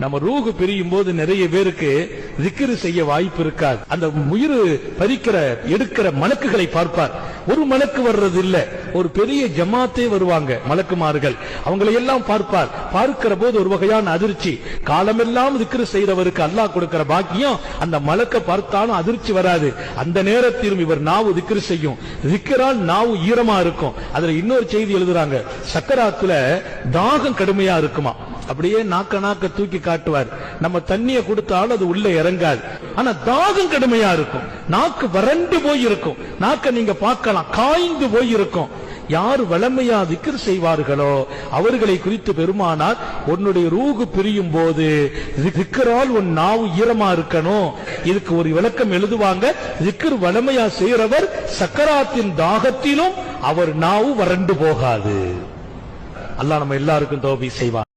நம்ம ரூஹு பிரியும் போது நிறைய பேருக்கு திக்ரு செய்ய வாய்ப்பு இருக்காது. அந்த உயிர் பறிக்கிற எடுக்கிற மலக்குகளை பார்ப்பார். ஒரு மலக்கு வர்றது இல்ல, ஒரு பெரிய ஜமாத்தே வருவாங்க மலக்குமார்கள், அவங்களை எல்லாம் பார்ப்பார். பார்க்கிற போது ஒரு வகையான அதிர்ச்சி. காலமெல்லாம் திக்ரு செய்யறவருக்கு அல்லாஹ் கொடுக்கிற பாக்கியம் அந்த மலக்க பார்த்தாலும் அதிர்ச்சி வராது. அந்த நேரத்திலும் இவர் நாவு திக்ரு செய்யும். திக்ரால் நாவு ஈரமா இருக்கும். அதுல இன்னொரு செய்தி எழுதுறாங்க, சக்கராத்துல தாகம் கடுமையா இருக்குமா, அப்படியே நாக்க தூக்கி காட்டுவார். நம்ம தண்ணிய கொடுத்தாலும் அது உள்ள இறங்காது. ஆனா தாகம் கடுமையா இருக்கும். நாக்கு வறண்டு போய் இருக்கும். நாக்க நீங்க பார்க்கலாம், காய்ந்து போய் இருக்கும். யார் வளமையா திக்ர் செய்வார்களோ அவர்களை குறித்து பெருமானார், உன்னுடைய ரூஹு பிரியும் போது திக்ரால் உன் நாவு ஈரமா இருக்கணும். இதுக்கு ஒரு விளக்கம் எழுதுவாங்க, திக்ர் வளமையா செய்யறவர் சக்கராத்தின் தாகத்திலும் அவர் நாவு வறண்டு போகாது. அல்லாஹ் நம்ம எல்லாருக்கும் தௌபீக் செய்வார்.